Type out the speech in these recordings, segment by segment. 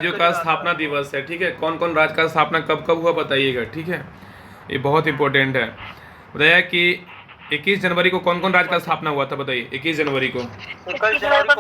राज्यों का स्थापना दिवस है। ठीक है, कौन कौन राज्य का स्थापना कब कब हुआ बताइएगा। ठीक है, ये बहुत इंपॉर्टेंट है। बताइए कि 21 जनवरी को कौन कौन राज्य का स्थापना हुआ था, बताइए 21 जनवरी को। 21 जनवरी को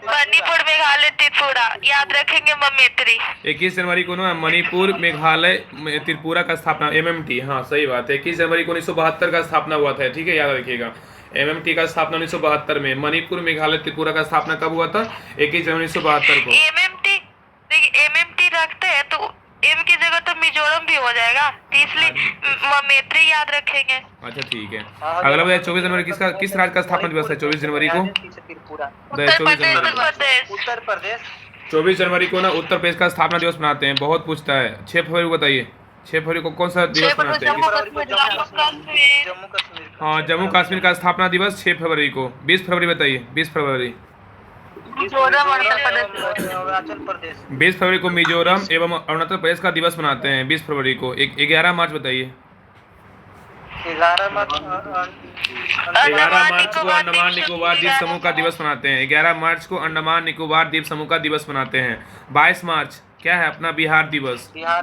मणिपुर, मेघालय, त्रिपुरा। याद रखेंगे ममेत्री। 21 जनवरी को ना मणिपुर, मेघालय, त्रिपुरा का स्थापना, एमएमटी। हाँ सही बात है, 21 जनवरी को 1972 का स्थापना हुआ था। ठीक है, याद रखिएगा एमएमटी का स्थापना 1972 में। मणिपुर, मेघालय, त्रिपुरा का स्थापना कब हुआ था? 21 जनवरी 1972 को। एमएमटी रखते हैं तो एम की जगह तो मिजोरम भी हो जाएगा, इसलिए ममेत्री याद रखेंगे। अच्छा ठीक है। अगला बताइए 24 जनवरी किस राज्य का स्थापना दिवस है? 24 जनवरी को उत्तर प्रदेश। 24 जनवरी को ना उत्तर प्रदेश का स्थापना दिवस मनाते हैं, बहुत पूछता है। 6 फरवरी को बताइए, 6 फरवरी को कौन सा दिवस मनाते हैं? हाँ, जम्मू कश्मीर का स्थापना दिवस 6 फरवरी को। 20 फरवरी बताइए, 20 फरवरी। 20 फरवरी को मिजोरम एवं अरुणाचल प्रदेश का दिवस मनाते हैं 20 फरवरी को। 11 मार्च बताइए। 11 मार्च को अंडमान निकोबार द्वीप समूह का दिवस मनाते हैं। 11 मार्च को अंडमान निकोबार द्वीप समूह का दिवस मनाते हैं। 22 मार्च क्या है अपना? बिहार दिवस। बिहार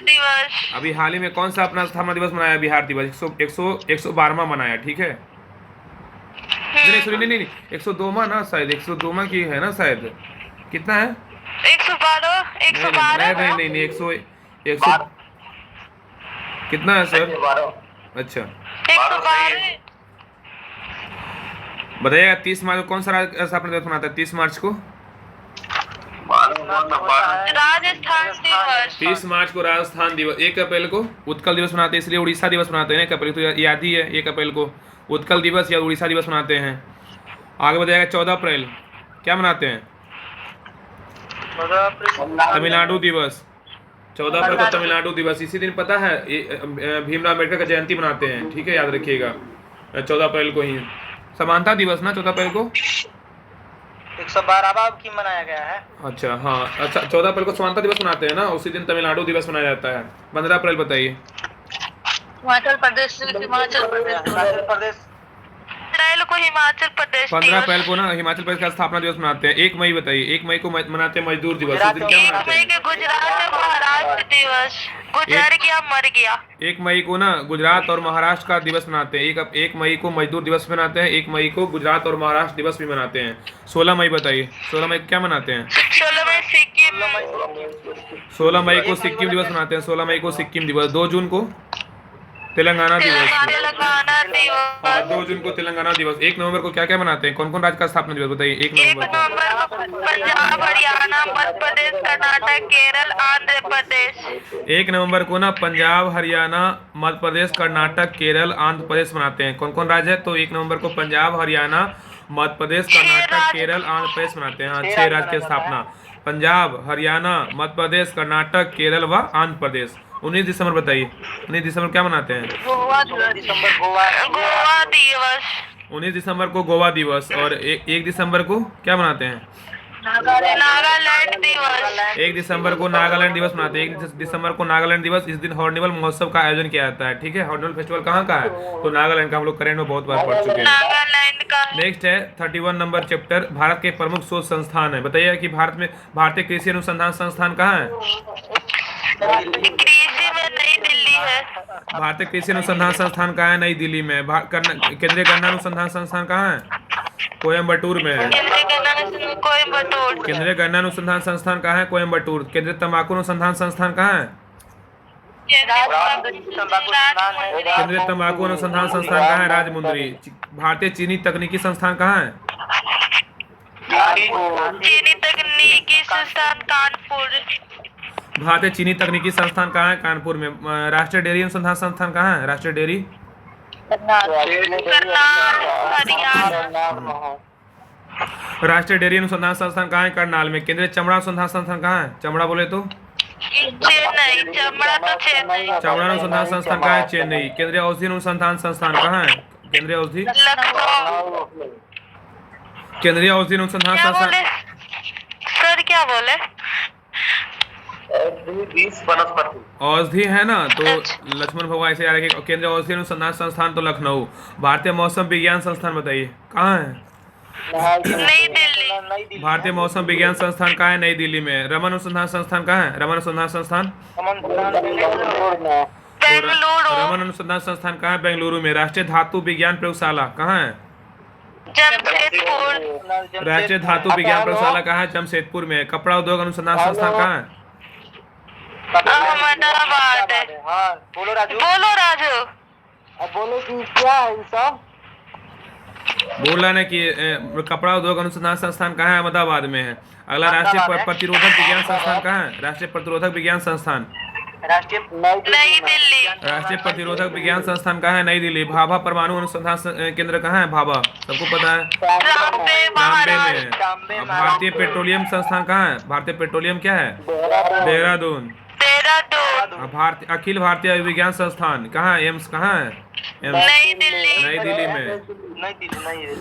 दिवस। अभी हाल ही में कौन सा अपना स्थापना दिवस मनाया? बिहार दिवस 112वां मनाया। ठीक है, नहीं 102वां ना, शायद 102वां की है ना, शायद। कितना है? 112। नहीं 100 कितना है सर? अच्छा 112। बताइएगा 30 मार्च को कौन सा स्थापना दिवस मनाता है? 30 मार्च को राजस्थान दिवस। 30 मार्च को राजस्थान दिवस। 1 अप्रैल को उत्कल दिवस मनाते हैं, इसलिए उड़ीसा दिवस मनाते हैं। 1 अप्रैल तो याद ही है, 1 अप्रैल को उत्कल दिवस या उड़ीसा दिवस मनाते हैं। आगे बताइएगा 14 अप्रैल क्या मनाते हैं? तमिलनाडु दिवस। 14 अप्रैल को तमिलनाडु दिवस। इसी दिन पता है भीमराव अम्बेडकर का जयंती मनाते हैं। ठीक है, याद रखिएगा 14 अप्रैल को ही समानता दिवस ना, 14 अप्रैल को 112वां की मनाया गया है। अच्छा हाँ, अच्छा 14 अप्रैल को समानता दिवस मनाते हैं ना, उसी दिन तमिलनाडु दिवस मनाया जाता है। 15 अप्रैल बताइए। हिमाचल प्रदेश को हिमाचल प्रदेश 15 अप्रैल को ना हिमाचल प्रदेश का स्थापना दिवस मनाते हैं। 1 मई बताइए। 1 मई को मनाते हैं मजदूर दिवस। उस दिन क्या मनाते हैं? गुजरात और महाराष्ट्र दिवस। गुजर गया मर गया। 1 मई को ना गुजरात और महाराष्ट्र का दिवस मनाते हैं। 1 मई को मजदूर दिवस मनाते हैं। 1 मई को गुजरात और महाराष्ट्र दिवस भी मनाते हैं। 16 मई बताइए, 16 मई क्या मनाते हैं? 16 मई सिक्किम। 16 मई को सिक्किम दिवस मनाते हैं। 16 मई को सिक्किम दिवस। 2 जून को तेलंगाना दिवस। 2 जून को तेलंगाना दिवस। 1 नवंबर को क्या क्या मनाते हैं? कौन कौन राज्य का स्थापना दिवस बताइए? 1 नवंबर को पंजाब, हरियाणा, मध्य प्रदेश, कर्नाटक, केरल, आंध्र प्रदेश। 1 नवंबर को ना पंजाब, हरियाणा, मध्य प्रदेश, कर्नाटक, केरल, आंध्र प्रदेश मनाते हैं। कौन कौन राज्य है? तो 1 नवंबर को पंजाब, हरियाणा, मध्य प्रदेश, कर्नाटक, केरल, आंध्र प्रदेश मनाते हैं। हाँ, 6 राज्य की स्थापना। पंजाब, हरियाणा, मध्य प्रदेश, कर्नाटक, केरल व आंध्र प्रदेश। 19 दिसंबर बताइए, 19 दिसंबर क्या मनाते हैं? गोवा दिवस। 19 दिसंबर को गोवा दिवस। और 1 दिसंबर को क्या मनाते हैं? नागालैंड दिवस। 1 दिसंबर को नागालैंड दिवस मनाते हैं। 1 दिसंबर को नागालैंड दिवस। इस दिन हॉर्नबिल महोत्सव का आयोजन किया जाता है। ठीक है, हॉर्नबिल फेस्टिवल कहाँ का है? तो नागालैंड का। हम लोग करेंट में बहुत बार पढ़ चुके हैं। नागालैंड का। नेक्स्ट है 31 नंबर चैप्टर, भारत के प्रमुख शोध संस्थान है। बताइए कि भारत में भारतीय कृषि अनुसंधान संस्थान कहाँ है? कृषि में नई दिल्ली है। भारतीय कृषि अनुसंधान संस्थान कहाँ है? नई दिल्ली में। केंद्रीय गन्ना अनुसंधान संस्थान कहाँ है? कोयम्बटूर में है। केंद्रीय गन्ना अनुसंधान संस्थान कहाँ है? कोयम्बटूर। केंद्रीय तंबाकू अनुसंधान संस्थान कहाँ है? केंद्रीय तंबाकू अनुसंधान संस्थान कहाँ है? राजमुंद्री। भारतीय चीनी तकनीकी संस्थान कहाँ है? चीनी तकनीकी संस्थान कानपुर। भारतीय चीनी तकनीकी संस्थान कहाँ है? कानपुर में। राष्ट्रीय डेयरी अनुसंधान संस्थान कहाँ है? राष्ट्रीय डेयरी राष्ट्रीय डेयरी अनुसंधान संस्थान कहाँ है? करनाल में। केंद्रीय चमड़ा अनुसंधान संस्थान कहाँ है? चमड़ा बोले तो चेन्नई। चमड़ा अनुसंधान संस्थान कहाँ है? चेन्नई। केंद्रीय औषधि अनुसंधान संस्थान कहाँ है? केंद्रीय औषधि केंद्रीय औषधि अनुसंधान संस्थान। सर क्या बोले? औषधि है ना, तो लक्ष्मण भगवान ऐसे याद रखिए। केंद्रीय औषधि अनुसंधान संस्थान तो लखनऊ। भारतीय मौसम विज्ञान संस्थान बताइए कहाँ है? नई दिल्ली। नई दिल्ली भारतीय मौसम विज्ञान संस्थान कहाँ है? नई दिल्ली में। रमन अनुसंधान संस्थान कहाँ है? रमन अनुसंधान संस्थान बेंगलुरु। रमन अनुसंधान संस्थान कहाँ है? बेंगलुरु में। राष्ट्रीय धातु विज्ञान प्रयोगशाला कहाँ है? जमशेदपुर। राष्ट्रीय धातु विज्ञान प्रयोगशाला कहाँ है? जमशेदपुर में। कपड़ा उद्योग अनुसंधान संस्थान कहाँ है? अहमदाबाद। हाँ बोलो राजू। बोलो राजू। अब बोलो कि क्या है ये सब। बोला ना कि कपड़ा उद्योग अनुसंधान संस्थान कहाँ है? अहमदाबाद में है। अगला राष्ट्रीय प्रतिरोधक विज्ञान संस्थान कहाँ है? राष्ट्रीय प्रतिरोधक विज्ञान संस्थान राष्ट्रीय नई दिल्ली। राष्ट्रीय प्रतिरोधक विज्ञान संस्थान कहाँ है? नई दिल्ली। भाभा परमाणु अनुसंधान केंद्र कहाँ है? भाभा सबको पता है, रामबे बॉम्बे महाराष्ट्र। में। भारतीय पेट्रोलियम संस्थान कहाँ है? भारतीय पेट्रोलियम क्या है? देहरादून। देहरादून। भारतीय अखिल भारतीय विज्ञान संस्थान कहाँ है? एम्स कहाँ है? एम्स नई दिल्ली। नई दिल्ली में। नई Delhi.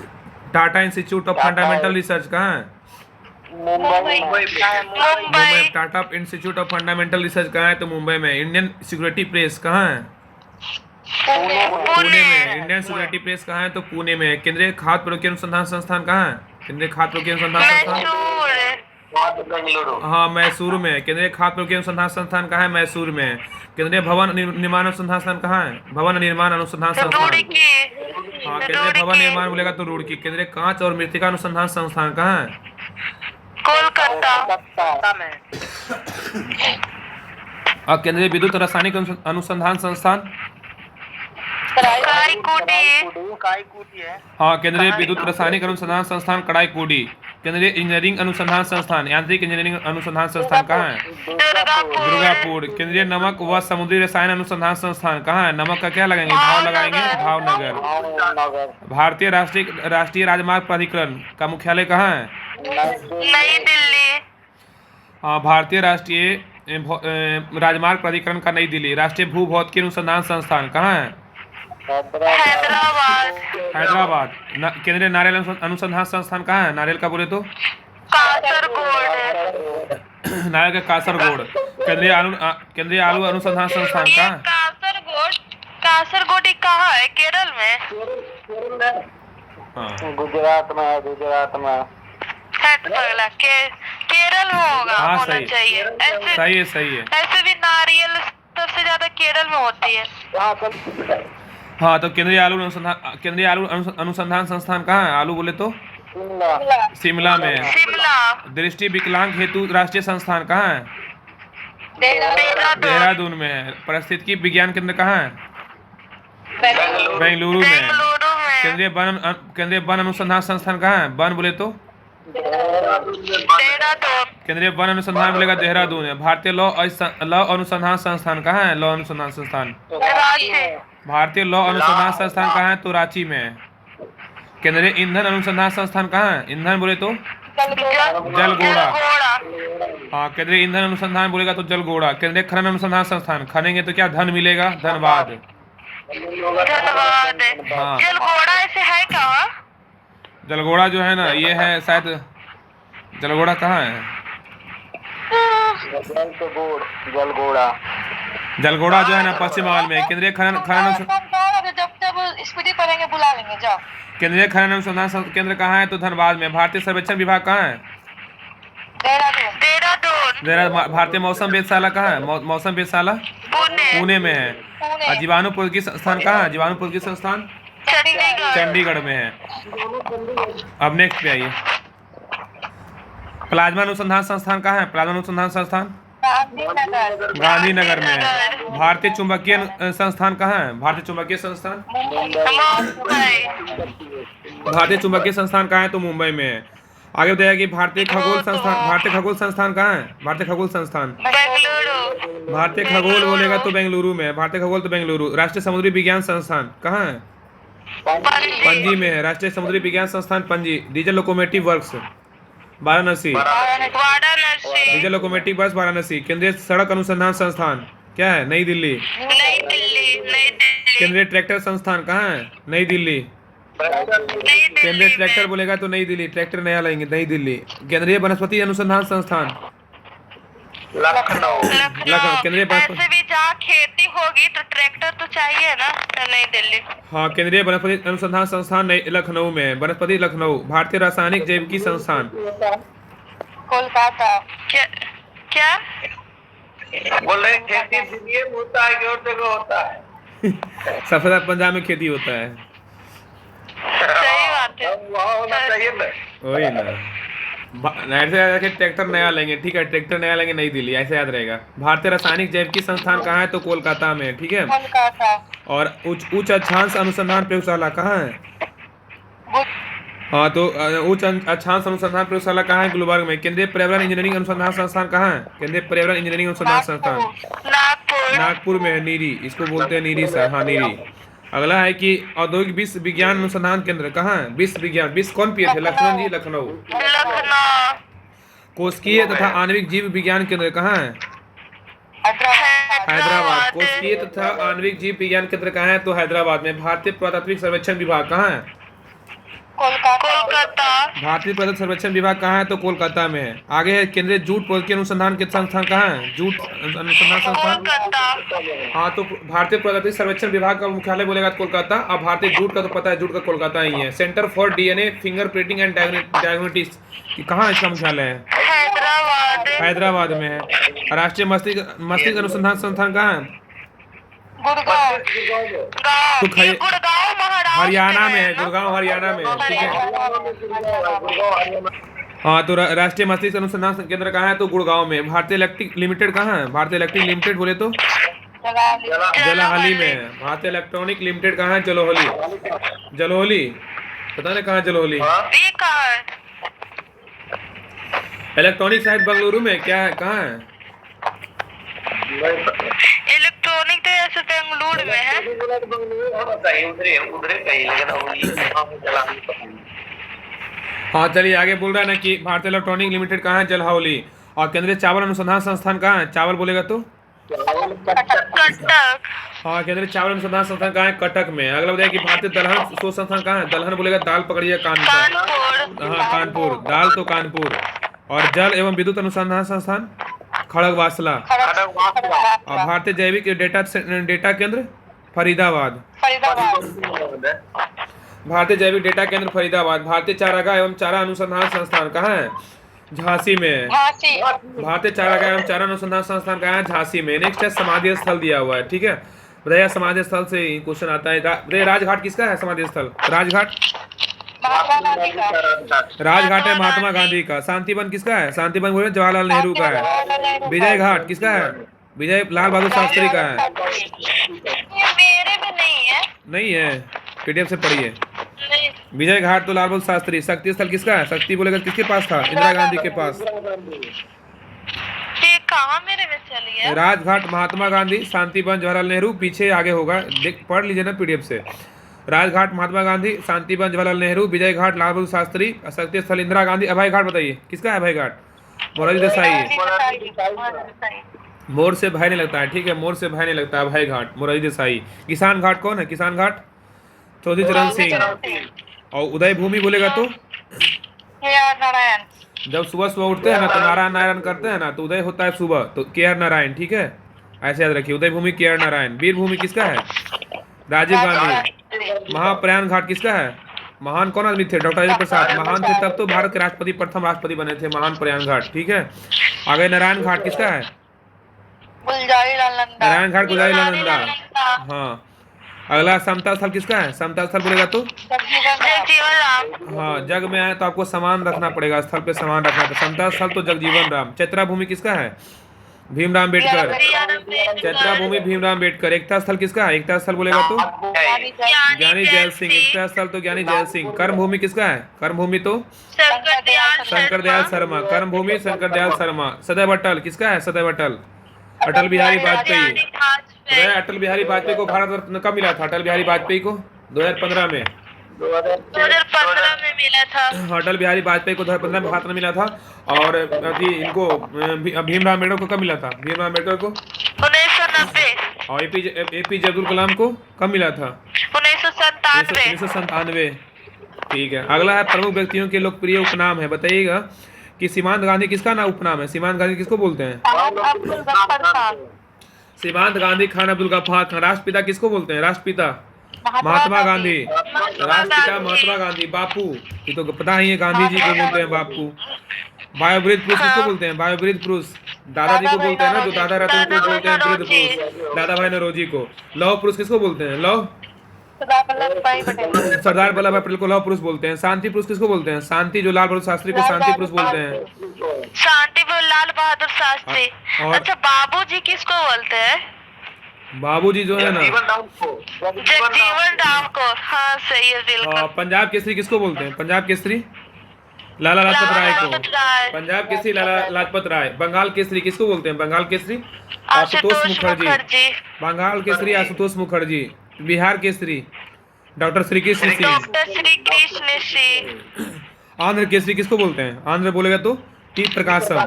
Tata institute of fundamental research कहाँ है? Mumbai. Mumbai. Tata institute of fundamental research कहाँ है? तो मुंबई में। इंडियन सिक्योरिटी प्रेस कहाँ है? पुणे में। इंडियन सिक्योरिटी प्रेस कहाँ है? तो पुणे में। केंद्रीय खाद्य प्रौद्योगिकी अनुसंधान संस्थान कहाँ है? केंद्रीय खाद्य प्रौद्योगिकी अनुसंधान संस्थान बेंगलुरु। हाँ मैसूर में। केंद्रीय खाद्य प्रौद्योगिकी अनुसंधान संस्थान कहाँ है? मैसूर में। केंद्रीय भवन निर्माण अनुसंधान संस्थान कहाँ है? भवन निर्माण अनुसंधान संस्थान। रुड़की। हाँ केंद्रीय भवन निर्माण बोलेगा तो रुड़की। केंद्रीय कांच और मृतिका अनुसंधान संस्थान कहाँ है? कोलकाता में। और केंद्रीय विद्युत रासायनिक अनुसंधान संस्थान काईकुटी है। हाँ केंद्रीय विद्युत रासायनिक अनुसंधान संस्थान कड़ाईकुडी। केंद्रीय इंजीनियरिंग अनुसंधान संस्थान यांत्रिक इंजीनियरिंग अनुसंधान संस्थान कहाँ है? दुर्गापुर। केंद्रीय नमक व समुद्री रसायन अनुसंधान संस्थान कहाँ है? नमक का क्या लगाएंगे? भाव लगाएंगे, भावनगर। भारतीय राष्ट्रीय राजमार्ग प्राधिकरण का मुख्यालय कहाँ है? नई दिल्ली। हाँ भारतीय राष्ट्रीय राजमार्ग प्राधिकरण का नई दिल्ली। राष्ट्रीय भूभौतिकी अनुसंधान संस्थान कहाँ है? हैदराबाद। केंद्रीय नारियल अनुसंधान संस्थान कहाँ है? नारियल का बोले तो कासरगोड। नारियल का कासरगोड। केंद्रीय आलू अनुसंधान संस्थान कहाँ है? कासरगोड कहाँ है? केरल में। हाँ गुजरात में। केरल में होगा। हाँ, होना सही। चाहिए। सही है। ऐसे भी नारियल सबसे ज्यादा केरल में होती है। हाँ तो केंद्रीय आलू अनुसंधान संस्थान कहाँ है? आलू बोले तो शिमला में। शिमला। दृष्टि विकलांग हेतु राष्ट्रीय संस्थान कहाँ है? देहरादून में। पारिस्थितिकी विज्ञान केंद्र कहाँ है? बेंगलुरु में। केंद्रीय वन अनुसंधान संस्थान कहाँ है? वन बोले तो केंद्रीय वन अनुसंधान बोलेगा देहरादून है। भारतीय लॉ अनुसंधान संस्थान कहाँ है? लॉ अनुसंधान संस्थान भारतीय लॉ अनुसंधान संस्थान कहाँ है? तो रांची में। केंद्रीय ईंधन अनुसंधान संस्थान कहाँ है? ईंधन बोले तो जलगोड़ा। हाँ केंद्रीय ईंधन अनुसंधान बोलेगा तो जलगोड़ा। केंद्रीय खनन अनुसंधान संस्थान खनेंगे तो क्या धन मिलेगा? धनबाद। हाँ जलगोड़ा ऐसे है क्या? जलगोड़ा जो है ना ये है शायद। जलगोड़ा कहाँ है? जलगोड़ा जो है ना पश्चिम बंगाल में। केंद्रीय खनन जब स्पीडी करेंगे बुला लेंगे। जाओ। केंद्रीय खनन अनुसंधान केंद्र कहाँ है? तो धनबाद में। भारतीय सर्वेक्षण विभाग कहाँ है? देहरादून। भारतीय मौसम वेधशाला कहाँ है? मौसम वेधशाला पुणे में है। और जीवाणु प्रौद्योगिकी संस्थान कहाँ है? जीवाणु प्रौद्योगिकी संस्थान चंडीगढ़ में है। अब नेक्स्ट पे आइए। प्लाज्मा अनुसंधान संस्थान कहाँ है? प्लाज्मा अनुसंधान संस्थान गांधीनगर में है। भारतीय चुंबकीय संस्थान कहाँ है? भारतीय चुंबकीय संस्थान भारतीय संस्थान कहाँ है? तो मुंबई में है। आगे बताइए कि भारतीय खगोल संस्थान कहाँ है? भारतीय खगोल संस्थान बेंगलुरु। भारतीय खगोल बोलेगा तो बेंगलुरु में। भारतीय खगोल तो बेंगलुरु। राष्ट्रीय समुद्री विज्ञान संस्थान कहाँ है? पणजी में है। राष्ट्रीय समुद्री विज्ञान संस्थान Panaji. Diesel locomotive works Varanasi. Diesel locomotive works Varanasi. केंद्रीय सड़क अनुसंधान संस्थान क्या है? नई दिल्ली। केंद्रीय ट्रैक्टर संस्थान कहाँ है? नई दिल्ली। केंद्रीय ट्रैक्टर बोलेगा तो नई दिल्ली। ट्रैक्टर नया लाएंगे, नई दिल्ली। केंद्रीय वनस्पति अनुसंधान संस्थान लखनऊ। लखनऊ केंद्रीय वनस्पति। ऐसे भी जहाँ खेती होगी तो ट्रैक्टर तो चाहिए ना, नई दिल्ली। हाँ, केंद्रीय वनस्पति अनुसंधान संस्थान नई लखनऊ में है। वनस्पति लखनऊ। भारतीय रासायनिक जैविकी संस्थान। कोलकाता। क्या क्या? बोल रहे खेती दिल्ली में होता है कि और जगह होता है? सबसे ज्यादा पंजाब में खेती होता है। सही बात है। वहाँ होना चाहिए ना। वही ना। ऐसे याद रखें, ट्रैक्टर नया लेंगे, ठीक है, ट्रैक्टर नया लेंगे नई दिल्ली, ऐसे याद रहेगा। भारतीय रासायनिक जैविकी संस्थान कहाँ है? तो कोलकाता में है, ठीक है। कोलकाता। और उच्च अक्षांश अनुसंधान प्रयोगशाला कहाँ है? हाँ, तो उच्च अक्षांश अनुसंधान प्रयोगशाला कहाँ है? गुलबर्ग में। केंद्रीय पर्यावरण इंजीनियरिंग अनुसंधान संस्थान कहाँ है? केंद्रीय पर्यावरण इंजीनियरिंग अनुसंधान संस्थान नागपुर। नागपुर में है। नीरी, इसको बोलते हैं नीरी सर। हाँ, नीरी। अगला है कि औद्योगिक विश्व विज्ञान अनुसंधान केंद्र कहाँ है? विश्व विज्ञान, विश्व कौन पिए थे? लक्ष्मण जी, लखनऊ। लखनऊ। कोशिकीय तथा आणविक जीव विज्ञान केंद्र कहाँ है? हैदराबाद। कोशिकीय तथा आणविक जीव विज्ञान केंद्र कहाँ है? तो हैदराबाद में। भारतीय पुरातात्विक सर्वेक्षण विभाग कहाँ है? कोलकाता। भारतीय पुरातत्व सर्वेक्षण विभाग कहाँ है? तो कोलकाता में है। आगे है केंद्रीय जूट प्रौद्योगिकी अनुसंधान के संस्थान कहाँ है? जूट अनुसंधान संस्थान। कोलकाता। हाँ, तो भारतीय पुरातत्व सर्वेक्षण विभाग का मुख्यालय बोलेगा तो कोलकाता। अब भारतीय जूट का तो पता है, जूट का कोलकाता ही है। Centre for DNA fingerprinting and diagnostics कहाँ इसका मुख्यालय है? हैदराबाद। हैदराबाद में है। राष्ट्रीय मस्तिष्क अनुसंधान संस्थान कहाँ है? गुड़गांव। तो गुड़गांव महाराष्ट्र हरियाणा में है। गुड़गांव हरियाणा में है, ठीक है। हाँ, तो राष्ट्रीय मस्तिष्क अनुसंधान केंद्र कहाँ है? तो गुड़गांव में। भारतीय इलेक्ट्रिक लिमिटेड कहाँ है? भारतीय इलेक्ट्रिक लिमिटेड बोले तो जलाहाली में है। भारतीय इलेक्ट्रॉनिक लिमिटेड कहाँ है? जलोहली। जलोहली, पता नहीं कहाँ है जलोहली। ये कहाँ है? इलेक्ट्रॉनिक शायद बेंगलुरु में, क्या है, कहाँ है? इलेक्ट्रॉनिक तो ऐसे बेंगलुरु में है। उधर कहीं, लेकिन हाँ, चलिए आगे बोल रहा है ना कि भारतीय इलेक्ट्रॉनिक लिमिटेड कहाँ है? जलहौली। और केंद्रीय चावल अनुसंधान संस्थान कहाँ है? चावल बोलेगा तो कटक। हाँ, केंद्रीय चावल अनुसंधान संस्थान कहाँ है? कटक में। अगला बताइए कि भारतीय दलहन शोध संस्थान कहाँ है? दलहन बोलेगा दाल पकड़िए कानपुर। हाँ, कानपुर। दाल तो कानपुर। और जल एवं विद्युत अनुसंधान संस्थान खड़गवासला। और भारतीय जैविक डेटा केंद्र फरीदाबाद। भारतीय जैविक डेटा केंद्र फरीदाबाद। भारतीय चारागाह एवं चारा अनुसंधान संस्थान कहाँ है? झांसी में। भारतीय चारागाह एवं चारा अनुसंधान संस्थान कहाँ है? झांसी में। नेक्स्ट है समाधि स्थल दिया हुआ है, ठीक है। बताइए समाधि स्थल से क्वेश्चन आता है। बताइए राजघाट किसका है? समाधि स्थल राजघाट। राजघाट है महात्मा गांधी का। शांतिवन किसका है? शांतिवन बोले जवाहरलाल नेहरू का है। विजय घाट किसका है? विजय लाल बहादुर शास्त्री का है। मेरे में नहीं है। नहीं है, पीडीएफ से पढ़िए। विजय घाट तो लाल बहादुर शास्त्री। शक्ति स्थल किसका है? शक्ति बोलेगा किसके पास था? इंदिरा गांधी के पास। ये कहाँ मेरे में चली है? राजघाट महात्मा गांधी, शांतिवन जवाहरलाल नेहरू, पीछे आगे होगा, देख पढ़ लीजिए ना पीडीएफ से। राजघाट महात्मा गांधी, शांतिवन जवाहरलाल नेहरू, विजय घाट लाल बहादुर शास्त्री, शक्ति स्थल इंदिरा गांधी। अभय घाट बताइए किसका है? अभय घाट मोरारजी देसाई। मोर से भय नहीं लगता है, ठीक है, मोर से भय नहीं लगता है। अभय घाट मोरारजी देसाई। किसान घाट कौन है? किसान घाट चौधरी चरण सिंह। और उदय भूमि बोलेगा तो नारायण। जब सुबह सुबह उठते हैं ना तो नारायण नारायण करते हैं ना, तो उदय होता है सुबह, तो के.आर. नारायण, ठीक है, ऐसे याद रखिए। उदय भूमि के.आर. नारायण। वीर भूमि किसका है? राजीव गांधी। महाप्रयाण घाट किसका है? महान कौन आदमी थे? डॉक्टर राजेंद्र प्रसाद। महान थे तब तो भारत के राष्ट्रपति, प्रथम राष्ट्रपति बने थे। महान प्रयाण घाट, ठीक है। आगे नारायण घाट किसका है? नारायण घाट गुलजारी लाल नंदा। हाँ। अगला समता स्थल किसका है? समता स्थल बोलेगा तो जगजीवन राम। हाँ, जग में आए तो आपको समान रखना पड़ेगा, स्थल पे समान रखना है। समता स्थल तो जगजीवन राम। चैत्रा भूमि किसका है? भीमराव अम्बेडकर। चैत्रा भूमि भीमराव अम्बेडकर। एकता स्थल किसका है? एकता स्थल बोलेगा तो ज्ञानी जैल सिंह। एकता स्थल तो ज्ञानी जैल सिंह। कर्म भूमि किसका है? कर्म भूमि तो शंकर दयाल शर्मा। कर्म भूमि शंकर दयाल शर्मा। सदैव अटल किसका है? सदैव अटल अटल बिहारी वाजपेयी। अटल बिहारी वाजपेयी को भारत रत्न कब मिला था? अटल बिहारी वाजपेयी को 2015 में। 2015 में मिला था। अटल बिहारी वाजपेयी को 2015 में भारत रत्न मिला था। और अभी इनको भीमराव अम्बेडकर को कब मिला था? भीमराव अम्बेडकर को 1990। और एपीजे अब्दुल कलाम को कब मिला था? 1997। 1997। ठीक है। अगला है प्रमुख व्यक्तियों के लोकप्रिय उपनाम है, बताइएगा कि सीमांत गांधी किसका नाम उपनाम है? सीमांत गांधी किसको बोलते हैं? अब्दुल गफ्फार खान। सीमांत गांधी खान अब्दुल गफ्फार खान। राष्ट्रपिता किसको बोलते हैं? राष्ट्रपिता महात्मा गांधी। राष्ट्रपिता महात्मा गांधी। बापू ये तो पता ही है, गांधी जी को बोलते हैं बापू। बायोवृद्ध पुरुष किसको बोलते हैं? बायोवृद्ध पुरुष दादाजी को बोलते हैं ना, जो दादा रहते हैं उनको बोलते हैं वृद्ध पुरुष, दादा भाई नौरोजी को। लौह पुरुष किसको बोलते हैं? लौह सरदार वल्लभ भाई पटेल। सरदार वल्लभ भाई पटेल को लौह पुरुष बोलते हैं। शांति पुरुष किसको बोलते हैं? शांति जो लाल बहादुर शास्त्री को शांति पुरुष बोलते हैं। शांति लाल बहादुर शास्त्री। और- अच्छा, बाबूजी किसको बोलते हैं? बाबूजी जो है ना, जगजीवन राम को। जगजीवन राम को। हाँ सही है, बिल्कुल। पंजाब केसरी किसको बोलते हैं? पंजाब केसरी लाला लाजपत राय को। पंजाब केसरी लाला लाजपत राय। बंगाल केसरी किसको बोलते हैं? बंगाल केसरी आशुतोष मुखर्जी। बंगाल केसरी आशुतोष मुखर्जी। बिहार केसरी डॉक्टर श्री कृष्ण सिंह। डॉक्टर श्री कृष्ण सिंह। आंध्र केसरी किसको बोलते हैं? आंध्र बोलेगा तो टी प्रकाशम।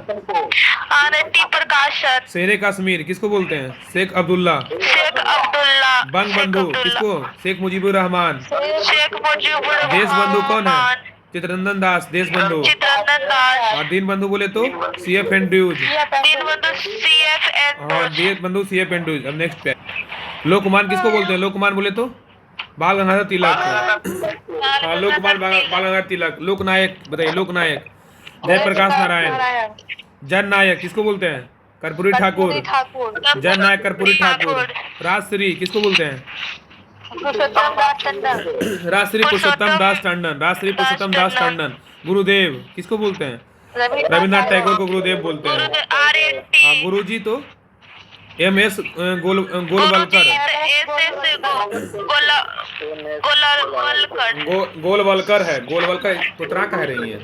आरती प्रकाशन। शेरे कश्मीर किसको बोलते हैं? शेख अब्दुल्ला। शेख अब्दुल्ला। बंग बंधु किसको? शेख मुजीबुर रहमान। शेख मुजीबुर देश बंधु कौन है? रहमान। चित्ररंजन दास देश बंधु। चित्ररंजन दास। और दीन बंधु बोले तो CF एंड्रयूज। दीनबंधु CF और एंड्रयूज। दीन बंधु CF एंड्रयूज। अब नेक्स्ट पे लोकमान किसको बोलते हैं? लोकमान बोले तो बाल गंगाधर तिलक। हाँ, लोकमान बाल गंगाधर तिलक। लोकनायक बताइए। लोकनायक जयप्रकाश नारायण। जन नायक किसको बोलते हैं? कर्पूरी ठाकुर। जन नायक कर्पूरी ठाकुर। राजश्री किसको बोलते हैं? पुरुषोत्तम दास टंडन। राजश्री पुरुषोत्तम दास टंडन। राजश्री पुरुषोत्तम दास टंडन। गुरुदेव किसको बोलते हैं? रविन्द्रनाथ टैगोर को गुरुदेव बोलते हैं। RNT। गुरुजी तो MS गोलवलकर। गोलवलकर है। गोलवलकर पुत्रा कह रही है।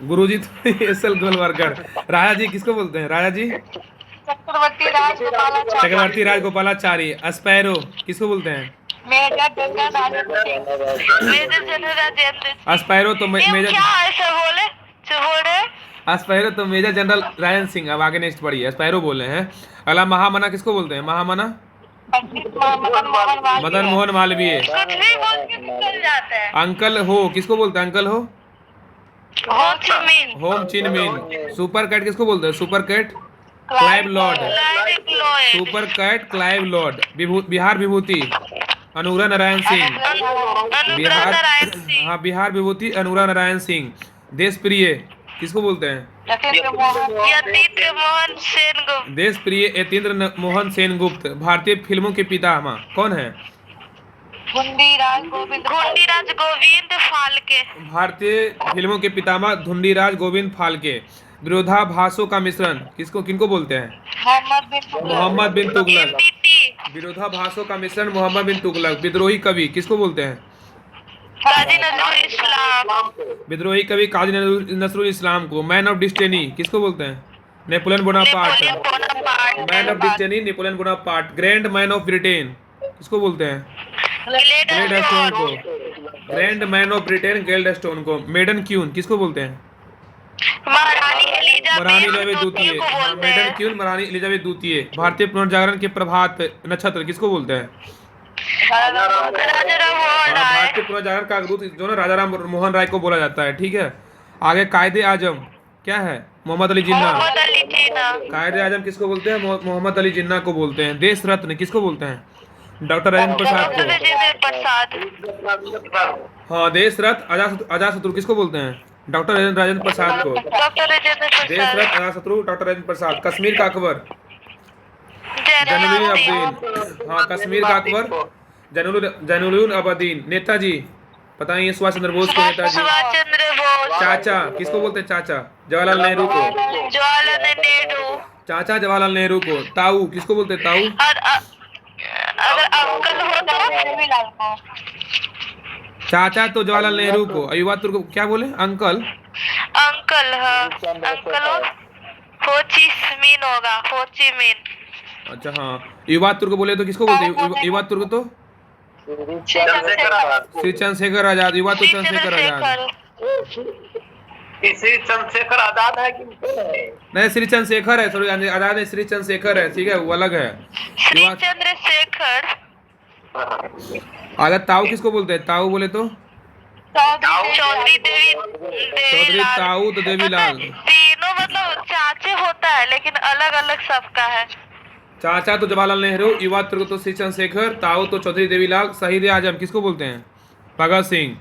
गुरुजी तो SL गोलवलकर। राजा जी किसको बोलते हैं? राजा जी चक्रवर्ती राजगोपालाचारी। चक्रवर्ती राजगोपालाचारी। स्पैरो किसको बोलते हैं? Major general Rajendra Singh. Major general Rajendra. Sparrow तो मेजर क्या ऐसा बोले जो बोल रहे? स्पैरो तो मेजर जनरल रायन सिंह। अब आगे नेक्स्ट पढ़िए। स्पैरो बोले हैं। अगला महामना किसको बोलते हैं? महामना मदन मोहन मालवीय। कुछ भी बोल के निकल जाता है। अंकल हो किसको बोलते हैं? अंकल हो हो ची मिन। होम चिन मिन। सुपर कैट किसको बोलते हैं? Super cat Clive Lord. Clive Lord. Super cat Clive Lord. Bihar Vibhuti Anugrah Narayan Singh. अनुग्रह नारायण सिंह। हाँ, बिहार विभूति अनुग्रह नारायण सिंह। देश प्रिय किसको बोलते हैं? यतीन्द्र मोहन सेनगुप्त। देश प्रिय यतीन्द्र मोहन सेनगुप्त। भारतीय फिल्मों के पितामह कौन है? धुंडीराज गोविंद फाल्के। भारतीय फिल्मों के पितामह धुंडीराज गोविंद फाल्के। विरोधाभासों का मिश्रण किनको बोलते हैं? मोहम्मद बिन तुगलक। MBT। विरोधाभासों का मिश्रण मोहम्मद बिन तुगलक। विद्रोही कवि किसको बोलते हैं? काजी नजरुल इस्लाम। विद्रोही कवि काजी नजरुल इस्लाम को। मैन ऑफ डेस्टिनी किसको बोलते हैं? Napoleon Bonaparte. Man of destiny Napoleon Bonaparte. Grand man of Britain किसको बोलते हैं? ग्लेडस्टोन को। Grand man of Britain Gladstone को। मेडन क्यून किसको बोलते हैं? महारानी महारानी एलिजाबेथ एलिजाबेथ द्वितीय। को बोलते मेडन हैं। क्यून महारानी एलिजाबेथ द्वितीय। भारतीय पुनर्जागरण के प्रभात नक्षत्र किसको बोलते हैं? राजा राम मोहन राय। भारतीय पुनर्जागरण का दूत जो ना राजा राम मोहन राय को बोला जाता है। ठीक है, आगे कायदे आजम क्या है? मोहम्मद अली जिन्ना। मोहम्मद अली जिन्ना। कायदे आजम किसको बोलते हैं? मोहम्मद अली जिन्ना को बोलते हैं। देश रत्न किसको बोलते हैं? डॉक्टर राजेंद्र प्रसाद डॉक्टर को। राजेंद्र प्रसाद। हाँ, देश रत्न अजातशत्रु किसको बोलते हैं? डॉक्टर राजेंद्र प्रसाद को। डॉक्टर राजेंद्र देश प्रसाद। रत्न अजातशत्रु डॉक्टर राजेंद्र प्रसाद। कश्मीर का अकबर जैनुल जैनुल अब्दीन। हाँ, कश्मीर का अकबर जैनुल अब्दीन। नेताजी पता है? सुभाष चंद्र बोस के नेताजी। सुभाष चंद्र बोस। चाचा किसको बोलते हैं? चाचा जवाहरलाल नेहरू को। जवाहरलाल नेहरू। चाचा जवाहरलाल नेहरू को। ताऊ किसको बोलते हैं? ताऊ और अगर अंकल हो तो चाचा तो जवाहरलाल नेहरू को। और युवा तुर्क को क्या बोले? अंकल। अंकल। हाँ, अंकल हो ची मिन होगा। हो ची मिन। अच्छा, हाँ, युवा तुर्क बोले तो किसको बोलते हैं? युवा तुर्क तो श्री चंद्रशेखर आजाद। युवा तो चंद्रशेखर आजाद। श्री चंद्रशेखर आजाद है कि नहीं, श्री चंद्रशेखर है। सॉरी, आजाद है, श्री चंद्रशेखर है। ठीक है, वो अलग है। श्री चंद्रशेखर। अगर ताऊ किसको बोलते हैं? ताऊ बोले तो चौधरी देवी चौधरी लाल। ताऊ देवीलाल। तीनों मतलब चाचे होता है लेकिन अलग अलग सबका है। चाचा तो जवाहरलाल नेहरू, युवा तो श्री चंद्रशेखर, ताऊ तो चौधरी देवीलाल, शहीद आजम किसको बोलते हैं? भगत सिंह।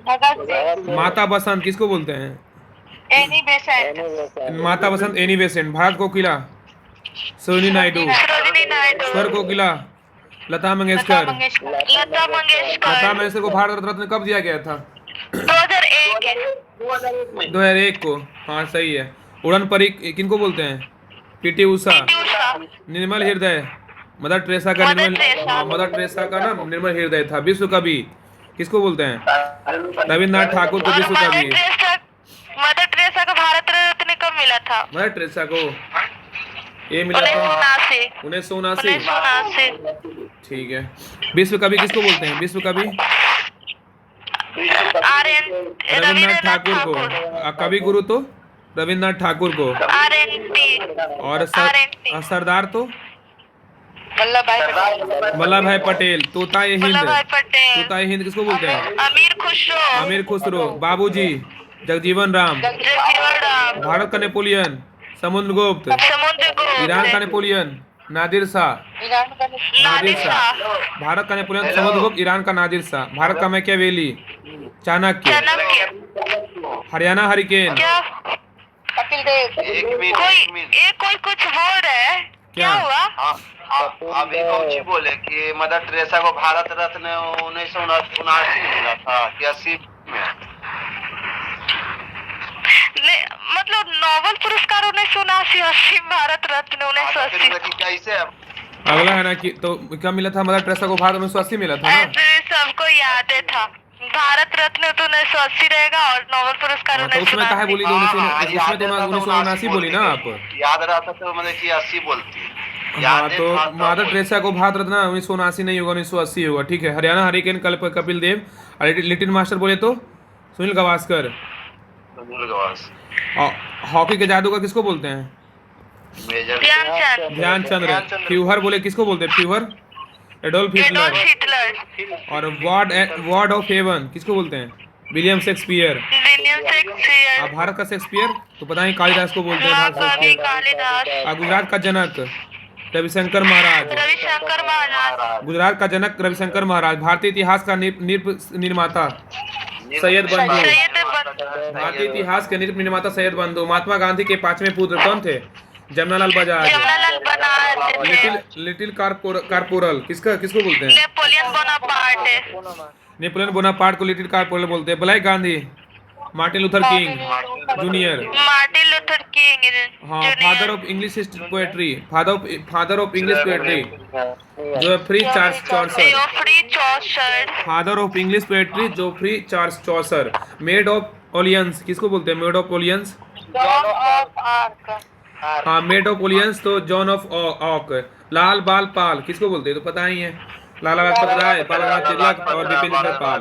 भगत सिंह। माता बसंत किसको बोलते हैं? Annie Besant. माता बसंत एनी बेसेंट। भारत कोकिला सरोजिनी नायडू। सरोजिनी नायडू। स्वर कोकिला लता मंगेशकर। लता मंगेशकर को भारत रत्न कब दिया गया था? 2001 2001 को। हाँ सही है। उड़न परी किनको बोलते हैं? पीटी उषा। निर्मल हृदय मदर टेरेसा का मदर टेरेसा का ना निर्मल हृदय था। विश्व कवि किसको बोलते हैं? रविन्द्रनाथ ठाकुर को विश्व कवि। मदर टेरेसा को भारत रत्न कब मिला था? मदर टेरेसा को ये मिला था 1979। ठीक है। विश्व कवि किसको बोलते हैं? विश्व कवि रविन्द्रनाथ ठाकुर को। कवि गुरु तो रविन्द्रनाथ ठाकुर को। और सरदार तो वल्लभ भाई पटेल। तोताए हिंद किसको बोलते हैं? अमीर खुसरो। बाबूजी जगजीवन राम। भारत का नेपोलियन समुद्रगुप्त। ईरान का नेपोलियन नादिर शाह। भारत का नेपोलियन समुद्रगुप्त, ईरान का नादिर शाह। भारत का मैकियावेली चाणक्य। हरियाणा हरिकेन कोई कुछ बोल रहा है। क्या हुआ? अभी कौन सी बोले कि मदर टेरेसा को भारत रत्न 1979 मिला था कि 80 में? मतलब नोबेल पुरस्कार 1979, भारत रत्न 1980। कैसे? अगला है ना कि तो क्या मिला था? मदर टेरेसा को भारत 1980 मिला था ना? सबको याद है था। भारत रत्न तो 1980 रहेगा और नोबेल पुरस्कार तो उसमें कहा बोली? उसमें तो 1979 बोली ना आप? याद रहता तो मतलब कि 80 बोलती। हाँ तो मदर टेरेसा को भारत रत्न 1979 नहीं होगा, 1980 होगा। ठीक है। Haryana hurricane Kapil Dev. Little master बोले तो सुनील गावस्कर। हॉकी के जादूगर किसको बोलते हैं? ध्यानचंद। फ्यूहर बोले किसको बोलते हैं? फ्यूहर एडोल्फ हिटलर। और वार्ड ऑफ हेवन किसको बोलते हैं? William Shakespeare. भारत का शेक्सपियर तो पता ही कालिदास को बोलते हैं। भारत शेक्सपियर। गुजरात का जनक रविशंकर महाराज। गुजरात का जनक रविशंकर महाराज। भारतीय इतिहास का निर्माता सैयद बंधु। भारतीय इतिहास के निर्माता सैयद बंधु। महात्मा गांधी के 5वें पुत्र कौन थे? जमनालाल बजाज। लिटिल कारपोरल किसको बोलते हैं? नेपोलियन बोनापार्ट को लिटिल कारपोरल बोलते हैं। Black Gandhi Martin Luther King junior. हाँ। Father of English poetry father of English poetry Geoffrey Charles Chaucer. Father of English poetry Geoffrey Charles Chaucer. Maid of Orleans किसको बोलते हैं? मेड ऑफ ओलियंस हाँ made of ओलियंस तो John of ऑक। लाल बाल पाल किसको बोलते हैं? तो पता ही है। लाला लाजपत राय, बालानाथ तिलक और बिपिन चंद्र पाल।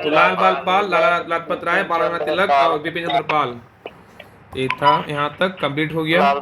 तो लाल बाल पाल, लाला लाजपत राय, बालानाथ तिलक और बिपिन चंद्र पाल। ये था। यहाँ तक कंप्लीट हो गया।